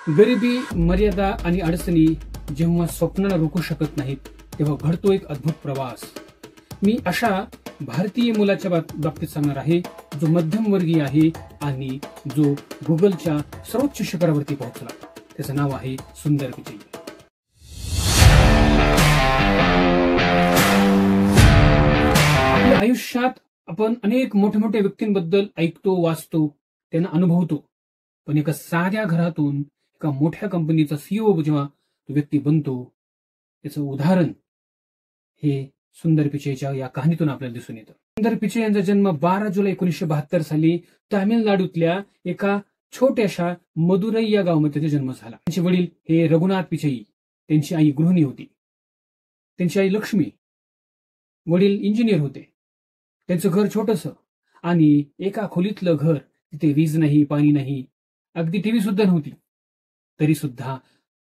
गरिबी, मर्यादा आणि अडचणी जेव्हा स्वप्नाला रोखू शकत नाहीत तेव्हा घडतो एक अद्भुत प्रवास. मी अशा भारतीय मुलाच्या बाबतीत सांगणार आहे जो मध्यमवर्गीय आहे आणि जो गुगलच्या सर्वोच्च शिखरावरती पोहोचला. त्याचं नाव आहे सुंदर पिचई. आपल्या आयुष्यात आपण अनेक मोठ्या मोठ्या व्यक्तींबद्दल ऐकतो, वाचतो, त्यांना अनुभवतो. पण एका साध्या घरातून एका मोठ्या कंपनीचा सीईओ जेव्हा तो व्यक्ती बनतो, त्याचं उदाहरण हे सुंदर पिचईच्या या कहाणीतून आपल्याला दिसून येतं. सुंदर पिचई यांचा जन्म 12 जुलै 1972 साली तामिळनाडूतल्या एका छोट्याशा मदुरई या गावामध्ये त्याचा जन्म झाला. त्यांचे वडील हे रघुनाथ पिचई, त्यांची आई गृहिणी होती. त्यांची आई लक्ष्मी, वडील इंजिनियर होते. त्यांचं घर छोटंसं आणि एका खोलीतलं घर, तिथे वीज नाही, पाणी नाही, अगदी टीव्ही सुद्धा नव्हती. तरी सुद्धा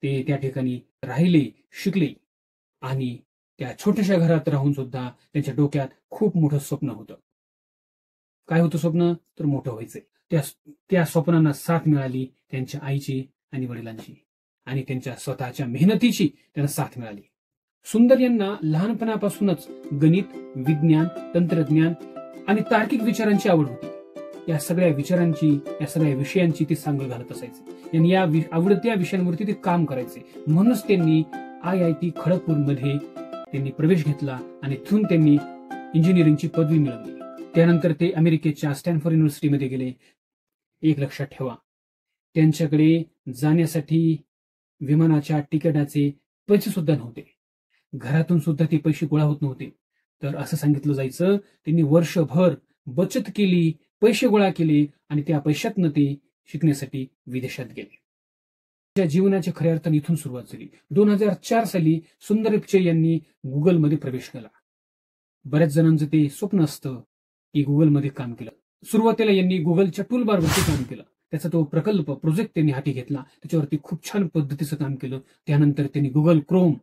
ते त्या ठिकाणी राहिले, शिकले आणि त्या छोट्याशा घरात राहून सुद्धा त्यांच्या डोक्यात खूप मोठं स्वप्न होतं. काय होतं स्वप्न? तर मोठं व्हायचंय. त्या स्वप्नांना साथ मिळाली त्यांच्या आईची आणि वडिलांची आणि त्यांच्या स्वतःच्या मेहनतीची त्यांना साथ मिळाली. सुंदर यांना लहानपणापासूनच गणित, विज्ञान, तंत्रज्ञान आणि तार्किक विचारांची आवड होती. या सगळ्या विचारांची, या सगळ्या विषयांची ते चांगलं घालत असायचे आणि या आवडत्या विषयांवरती ते काम करायचे. म्हणूनच त्यांनी IIT खडगपूरमध्ये त्यांनी प्रवेश घेतला आणि तिथून त्यांनी इंजिनिअरिंगची पदवी मिळवली. त्यानंतर ते अमेरिकेच्या स्टॅनफोर्ड युनिव्हर्सिटीमध्ये गेले. एक लक्षात ठेवा, त्यांच्याकडे जाण्यासाठी विमानाच्या तिकिटाचे पैसे सुद्धा नव्हते. घरातून सुद्धा ते पैसे गोळा होत नव्हते. तर असं सांगितलं जायचं, त्यांनी वर्षभर बचत केली, पैसे गोळा केले आणि त्या पैशातनं ते शिकण्यासाठी विदेशात गेले. त्या जीवनाच्या खऱ्या अर्थाने इथून सुरुवात झाली. 2004 साली सुंदर पिचई यांनी गुगलमध्ये प्रवेश केला. बऱ्याच जणांचं ते स्वप्न असतं की गुगलमध्ये काम केलं. सुरुवातीला यांनी गुगलच्या टूलबारवरती काम केलं. त्याचा तो प्रोजेक्ट त्यांनी हाती घेतला. त्याच्यावरती खूप छान पद्धतीचं काम केलं. त्यानंतर त्यांनी गुगल क्रोम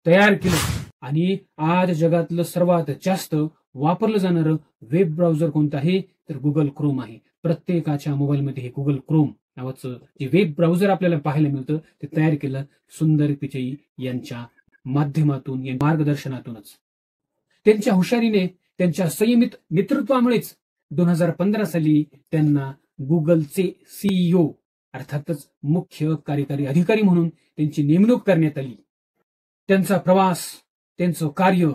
तयार केलं आणि आज जगातलं सर्वात जास्त वापरलं जाणारं वेब ब्राउझर कोणतं आहे तर गुगल क्रोम आहे. प्रत्येकाच्या मोबाईलमध्ये हे गुगल क्रोम नावाचं जे वेब ब्राउझर आपल्याला पाहायला मिळतं ते तयार केलं सुंदर पिचई यांच्या माध्यमातून, या मार्गदर्शनातूनच. त्यांच्या हुशारीने, त्यांच्या संयमित नेतृत्वामुळेच 2015 साली त्यांना गुगलचे CEO अर्थातच मुख्य कार्यकारी अधिकारी म्हणून त्यांची नेमणूक करण्यात आली. त्यांचा प्रवास, त्यांचं कार्य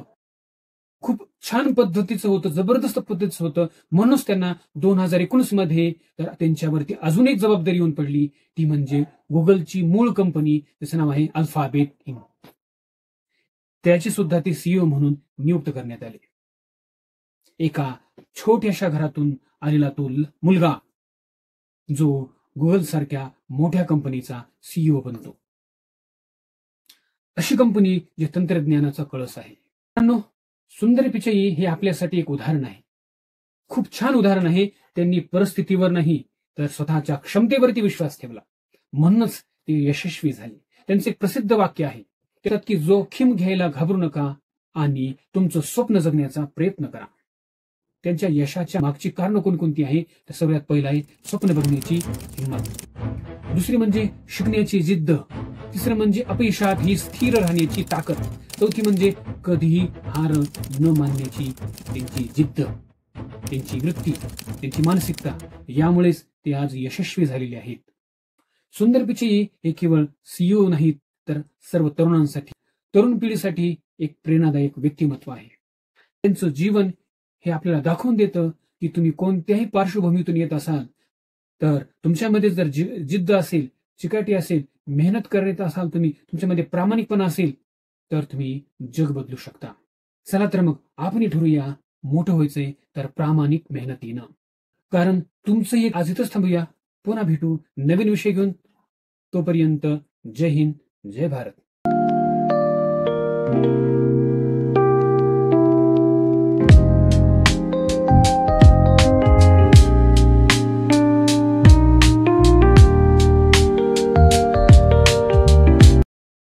खूप छान पद्धतीचं होतं, जबरदस्त पद्धतीचं होतं. म्हणूनच त्यांना 2019 मध्ये तर त्यांच्यावरती अजून एक जबाबदारी येऊन पडली, ती म्हणजे गुगलची मूळ कंपनी, त्याचं नाव आहे अल्फाबेट इंक, त्याची सुद्धा ते CEO म्हणून नियुक्त करण्यात आले. एका छोट्याशा घरातून आलेला तो मुलगा जो गुगल सारख्या मोठ्या कंपनीचा CEO बनतो. अशी कंपनी जे तंत्रज्ञानाचा कळस आहे. सुंदर पिचई हे आपल्यासाठी एक उदाहरण आहे, खूप छान उदाहरण आहे. त्यांनी परिस्थितीवर नाही तर स्वतःच्या क्षमतेवरती विश्वास ठेवला, म्हणूनच ते यशस्वी झाले. त्यांचे एक प्रसिद्ध वाक्य आहे त्यात की जोखीम घ्यायला घाबरू नका आणि तुमचं स्वप्न जगण्याचा प्रयत्न करा. त्यांच्या यशाच्या मागची कारणं कोणकोणती आहे तर सगळ्यात पहिलं आहे स्वप्न बघण्याची हिंमत, दुसरी म्हणजे शिकण्याची जिद्द, तिसरं म्हणजे अपयशात ही स्थिर राहण्याची ताकद, चौथी म्हणजे कधीही हार न मानण्याची त्यांची जिद्द, त्यांची वृत्ती, त्यांची मानसिकता. यामुळेच ते आज यशस्वी झालेले आहेत. सुंदर पिचई हे केवळ CEO नाहीत तर सर्व तरुणांसाठी, तरुण पिढीसाठी एक प्रेरणादायक व्यक्तिमत्व आहे. त्यांचं जीवन हे आपल्याला दाखवून देतं की तुम्ही कोणत्याही पार्श्वभूमीतून येत असाल तर तुमच्यामध्ये जर जिद्द असेल, चिकाटी असेल, मेहनत करत असाल, तुम्ही तुमच्यामध्ये प्रामाणिकपणा असेल तर तुम्ही जग बदलू शकता. चला तर मग आपण ठरवूया मोठं व्हायचंय तर प्रामाणिक मेहनतीनं. कारण तुमचं एक आज इथंच थांबूया. पुन्हा भेटू नवीन विषय घेऊन. तोपर्यंत जय हिंद, जय भारत.